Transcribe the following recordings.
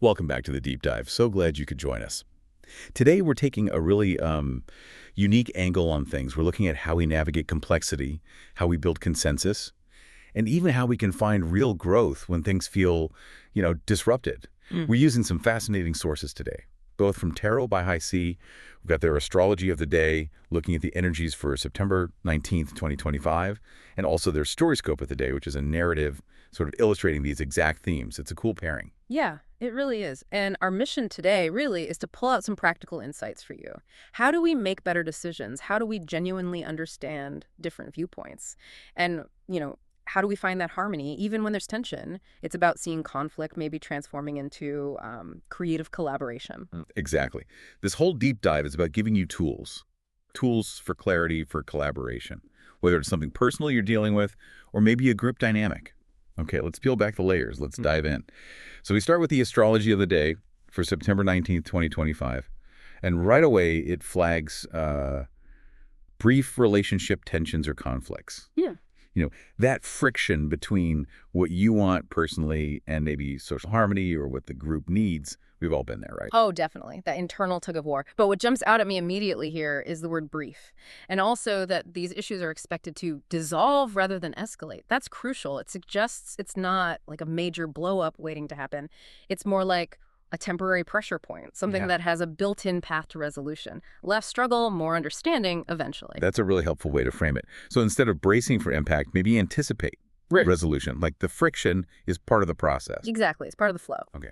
Welcome back to the Deep Dive. So glad you could join us. Today, we're taking a really unique angle on things. We're looking at how we navigate complexity, how we build consensus, and even how we can find real growth when things feel, disrupted. Mm. We're using some fascinating sources today, both from Tarot by High C. We've got their astrology of the day, looking at the energies for September 19th, 2025, and also their StoryScope of the day, which is a narrative sort of illustrating these exact themes. It's a cool pairing. Yeah, it really is. And our mission today really is to pull out some practical insights for you. How do we make better decisions? How do we genuinely understand different viewpoints? And, how do we find that harmony even when there's tension? It's about seeing conflict maybe transforming into creative collaboration. Exactly. This whole deep dive is about giving you tools for clarity, for collaboration, whether it's something personal you're dealing with or maybe a group dynamic. Okay, let's peel back the layers. Let's dive in. So we start with the astrology of the day for September 19th, 2025. And right away, it flags brief relationship tensions or conflicts. Yeah. That friction between what you want personally and maybe social harmony or what the group needs, we've all been there, right? Oh, definitely. That internal tug of war. But what jumps out at me immediately here is the word brief. And also that these issues are expected to dissolve rather than escalate. That's crucial. It suggests it's not like a major blow up waiting to happen. It's more like a temporary pressure point, something Yeah. that has a built-in path to resolution. Less struggle, more understanding eventually. That's a really helpful way to frame it. So instead of bracing for impact, maybe anticipate resolution. Like the friction is part of the process. Exactly. It's part of the flow. Okay.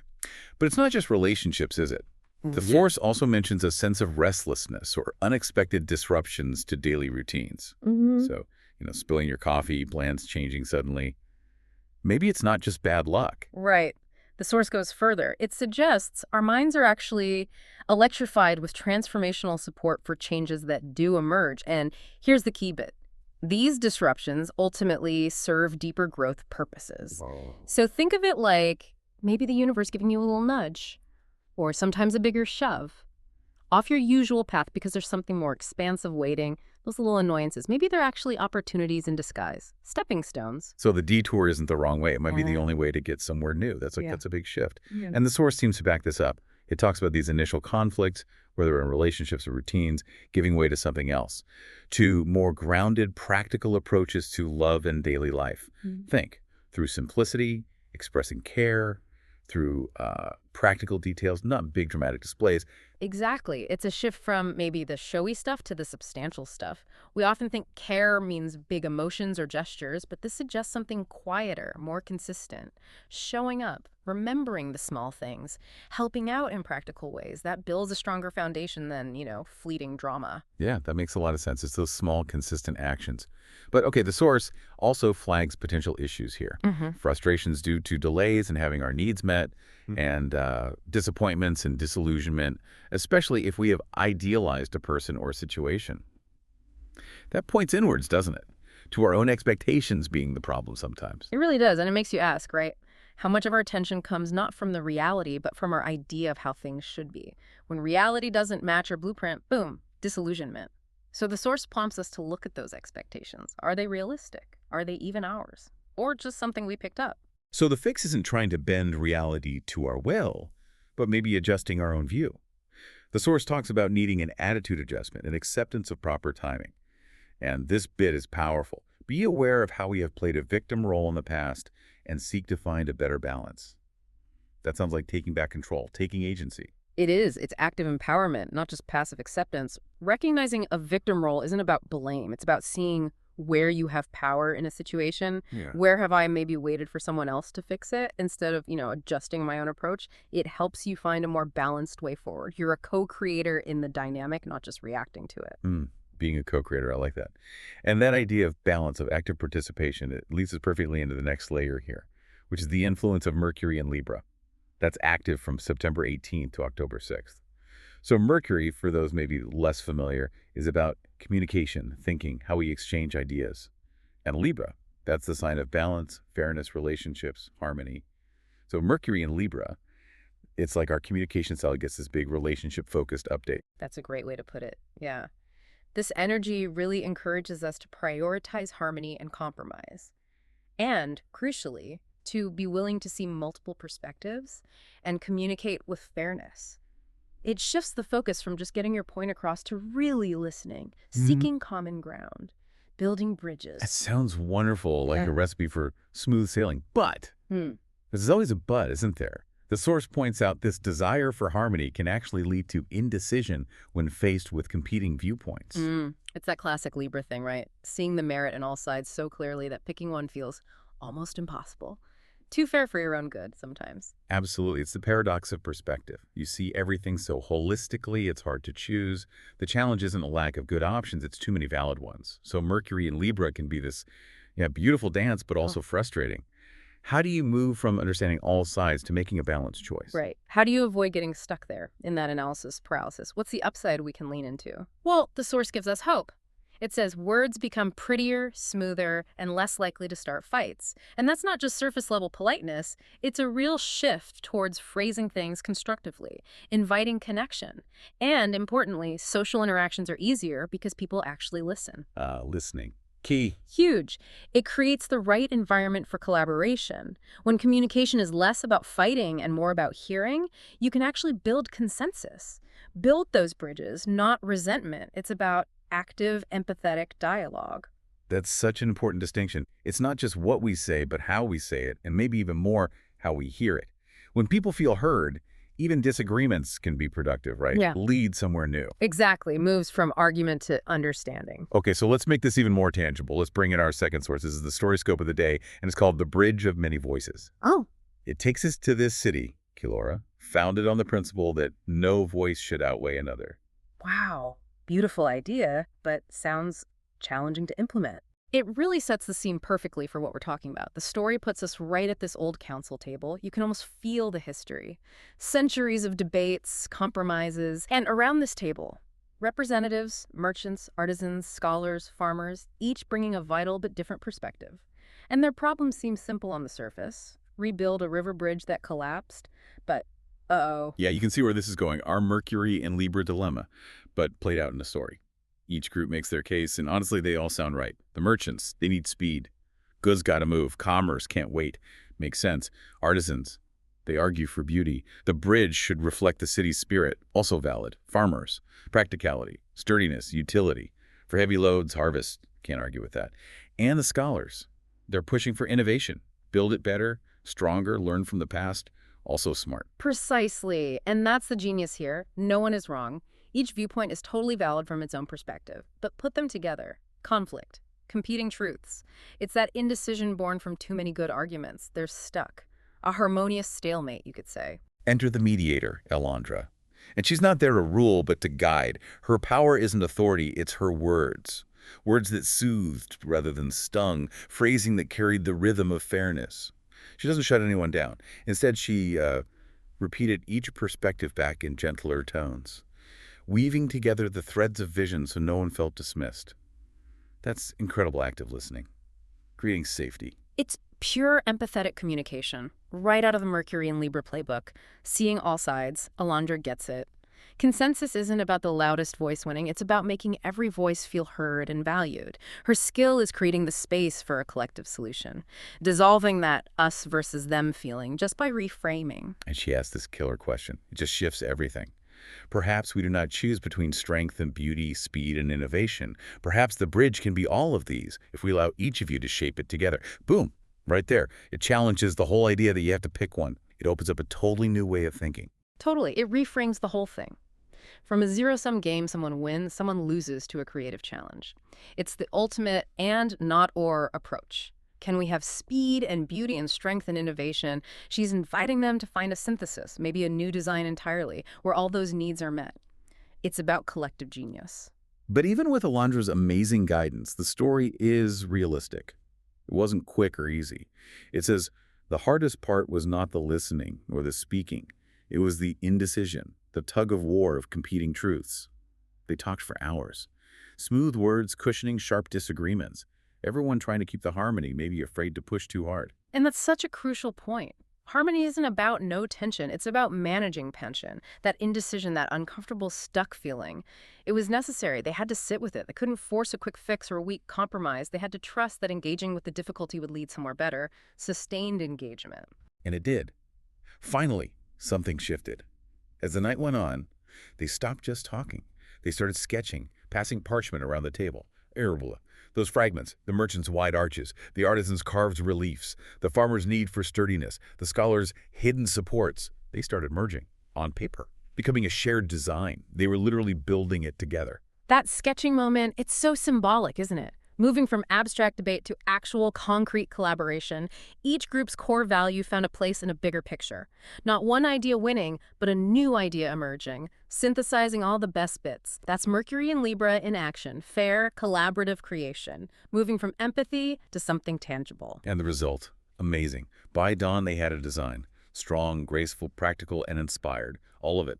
But it's not just relationships, is it? The Yeah. Force also mentions a sense of restlessness or unexpected disruptions to daily routines. So, spilling your coffee, plans changing suddenly. Maybe it's not just bad luck. Right. The source goes further. It suggests our minds are actually electrified with transformational support for changes that do emerge. And here's the key bit. These disruptions ultimately serve deeper growth purposes. So think of it like maybe the universe giving you a little nudge, or sometimes a bigger shove off your usual path because there's something more expansive waiting. Those little annoyances, maybe they're actually opportunities in disguise, stepping stones. So the detour isn't the wrong way. It might be the Yeah. only way to get somewhere new. That's Yeah. a big shift. Yeah. And the source seems to back this up. It talks about these initial conflicts, whether in relationships or routines, giving way to something else, to more grounded, practical approaches to love and daily life. Think through simplicity, expressing care, through practical details, not big dramatic displays. Exactly. It's a shift from maybe the showy stuff to the substantial stuff. We often think care means big emotions or gestures, but this suggests something quieter, more consistent. Showing up, remembering the small things, helping out in practical ways. That builds a stronger foundation than, fleeting drama. Yeah, that makes a lot of sense. It's those small, consistent actions. But okay, the source also flags potential issues here. Frustrations due to delays in having our needs met, and disappointments and disillusionment, especially if we have idealized a person or situation. That points inwards, doesn't it? To our own expectations being the problem sometimes. It really does, and it makes you ask, right? How much of our attention comes not from the reality, but from our idea of how things should be. When reality doesn't match our blueprint, boom, disillusionment. So the source prompts us to look at those expectations. Are they realistic? Are they even ours? Or just something we picked up? So the fix isn't trying to bend reality to our will, but maybe adjusting our own view. The source talks about needing an attitude adjustment, an acceptance of proper timing. And this bit is powerful. Be aware of how we have played a victim role in the past and seek to find a better balance. That sounds like taking back control, taking agency. It is. It's active empowerment, not just passive acceptance. Recognizing a victim role isn't about blame. It's about seeing where you have power in a situation. Yeah. Where have I maybe waited for someone else to fix it instead of, adjusting my own approach? It helps you find a more balanced way forward. You're a co-creator in the dynamic, not just reacting to it. Being a co-creator, I like that. And that idea of balance, of active participation, it leads us perfectly into the next layer here, which is the influence of Mercury in Libra. That's active from September 18th to October 6th. So Mercury, for those maybe less familiar, is about communication, thinking, how we exchange ideas. And Libra, that's the sign of balance, fairness, relationships, harmony. So Mercury in Libra, it's like our communication style gets this big relationship-focused update. That's a great way to put it. Yeah. This energy really encourages us to prioritize harmony and compromise. And, crucially, to be willing to see multiple perspectives and communicate with fairness. It shifts the focus from just getting your point across to really listening, Mhm. seeking common ground, building That bridges. sounds wonderful, like a recipe for smooth sailing. But Hmm. there's always a but, isn't there? The source points out this desire for harmony can actually lead to indecision when faced with competing viewpoints. It's that classic Libra thing, right? Seeing the merit in all sides so clearly that picking one feels almost impossible. Too fair for your own good sometimes. Absolutely. It's the paradox of perspective. You see everything so holistically, it's hard to choose. The challenge isn't a lack of good options, it's too many valid ones. So Mercury and Libra can be this beautiful dance, but Oh, also frustrating. How do you move from understanding all sides to making a balanced choice? right. How do you avoid getting stuck there in that analysis paralysis? What's the upside we can lean into? Well, the source gives us hope. It says words become prettier, smoother, and less likely to start fights. And that's not just surface level politeness, it's a real shift towards phrasing things constructively, inviting connection. And importantly, social interactions are easier because people actually listen. Listening. Key. Huge. It creates the right environment for collaboration. When communication is less about fighting and more about hearing, you can actually build consensus. Build those bridges, not resentment. It's about active, empathetic dialogue. That's such an important distinction. It's not just what we say, but how we say it, and maybe even more, how we hear it. When people feel heard, even disagreements can be productive, right? Yeah. Lead somewhere new. Exactly. Moves from argument to understanding. Okay, so let's make this even more tangible. Let's bring in our second source. This is the story scope of the day, and it's called The Bridge of Many Voices. Oh, It takes us to this city, Kilora, founded on the principle that no voice should outweigh another. wow. Beautiful idea, but sounds challenging to implement. It really sets the scene perfectly for what we're talking about. The story puts us right at this old council table. You can almost feel the history. Centuries of debates, compromises, and around this table, representatives, merchants, artisans, scholars, farmers, each bringing a vital but different perspective. And their problems seem simple on the surface. Rebuild a river bridge that collapsed, but uh-oh. Yeah, you can see where this is going. Our Mercury and Libra dilemma, but played out in a story. Each group makes their case, and honestly, they all sound right. The merchants, they need speed. Goods gotta move. Commerce can't wait. Makes sense. Artisans, they argue for beauty. The bridge should reflect the city's spirit. Also valid. Farmers, practicality, sturdiness, utility. For heavy loads, harvest. Can't argue with that. And the scholars, they're pushing for innovation. Build it better, stronger, learn from the past. Also smart. Precisely. And that's the genius here. No one is wrong. Each viewpoint is totally valid from its own perspective. But put them together. Conflict. Competing truths. It's that indecision born from too many good arguments. They're stuck. A harmonious stalemate, you could say. Enter the mediator, Elandra. And she's not there to rule, but to guide. Her power isn't authority, it's her words. Words that soothed rather than stung, phrasing that carried the rhythm of fairness. She doesn't shut anyone down. Instead, she repeated each perspective back in gentler tones, weaving together the threads of vision so no one felt dismissed. That's incredible active listening, creating safety. It's pure empathetic communication, right out of the Mercury and Libra playbook. Seeing all sides, Alondra gets it. Consensus isn't about the loudest voice winning, it's about making every voice feel heard and valued. Her skill is creating the space for a collective solution, dissolving that us versus them feeling just by reframing. And she asked this killer question. It just shifts everything. Perhaps we do not choose between strength and beauty, speed and innovation. Perhaps the bridge can be all of these if we allow each of you to shape it together. Boom, right there. It challenges the whole idea that you have to pick one. It opens up a totally new way of thinking. Totally, it reframes the whole thing. From a zero-sum game, someone wins, someone loses to a creative challenge. It's the ultimate and not-or approach. Can we have speed and beauty and strength and innovation? She's inviting them to find a synthesis, maybe a new design entirely, where all those needs are met. It's about collective genius. But even with Alandra's amazing guidance, the story is realistic. It wasn't quick or easy. It says, the hardest part was not the listening or the speaking. It was the indecision, the tug of war of competing truths. They talked for hours. Smooth words cushioning sharp disagreements. Everyone trying to keep the harmony, maybe afraid to push too hard. And that's such a crucial point. Harmony isn't about no tension. It's about managing tension, that indecision, that uncomfortable, stuck feeling. It was necessary. They had to sit with it. They couldn't force a quick fix or a weak compromise. They had to trust that engaging with the difficulty would lead somewhere better, sustained engagement. And it did. Finally, something shifted. As the night went on, they stopped just talking. They started sketching, passing parchment around the table. Arabula. Those fragments, the merchant's wide arches, the artisan's carved reliefs, the farmer's need for sturdiness, the scholar's hidden supports, they started merging on paper, becoming a shared design. They were literally building it together. That sketching moment, it's so symbolic, isn't it? Moving from abstract debate to actual concrete collaboration, each group's core value found a place in a bigger picture. Not one idea winning, but a new idea emerging, synthesizing all the best bits. That's Mercury and Libra in action, fair, collaborative creation, moving from empathy to something tangible. And the result, amazing. By dawn, they had a design. Strong, graceful, practical, and inspired. All of it.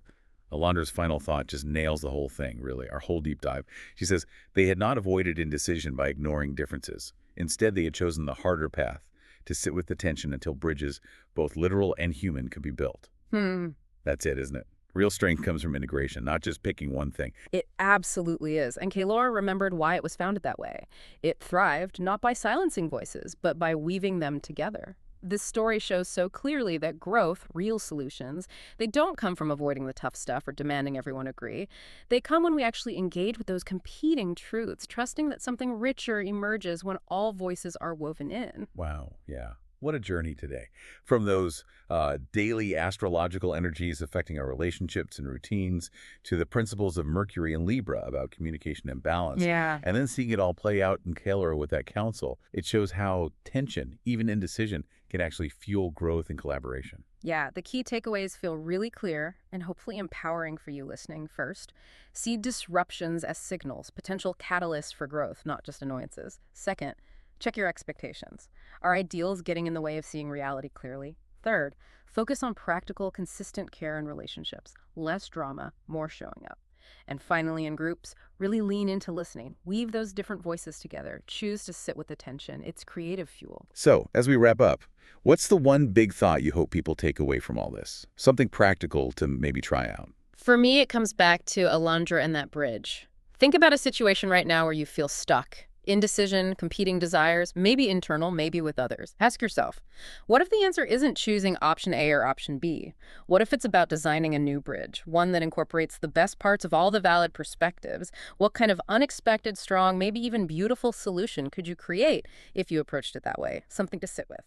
Alondra's final thought just nails the whole thing, really, our whole deep dive. She says, they had not avoided indecision by ignoring differences. Instead, they had chosen the harder path, to sit with the tension until bridges, both literal and human, could be built. That's it, isn't it? Real strength comes from integration, not just picking one thing. It absolutely is. And Kaylor remembered why it was founded that way. It thrived not by silencing voices, but by weaving them together. This story shows so clearly that growth, real solutions, they don't come from avoiding the tough stuff or demanding everyone agree. They come when we actually engage with those competing truths, trusting that something richer emerges when all voices are woven in. Wow, yeah. What a journey today. From those daily astrological energies affecting our relationships and routines to the principles of Mercury and Libra about communication and balance. Yeah. And then seeing it all play out in Keller with that council, it shows how tension, even indecision, can actually fuel growth and collaboration. Yeah, the key takeaways feel really clear and hopefully empowering for you listening. First, see disruptions as signals, potential catalysts for growth, not just annoyances. Second, check your expectations. Are ideals getting in the way of seeing reality clearly? Third, focus on practical, consistent care in relationships. Less drama, more showing up. And finally, in groups, really lean into listening. Weave those different voices together. Choose to sit with attention. It's creative fuel. So, as we wrap up, what's the one big thought you hope people take away from all this? Something practical to maybe try out. For me, it comes back to Alondra and that bridge. Think about a situation right now where you feel stuck. Indecision, competing desires, maybe internal, maybe with others. Ask yourself, what if the answer isn't choosing option A or option B? What if it's about designing a new bridge, one that incorporates the best parts of all the valid perspectives? What kind of unexpected, strong, maybe even beautiful solution could you create if you approached it that way? Something to sit with.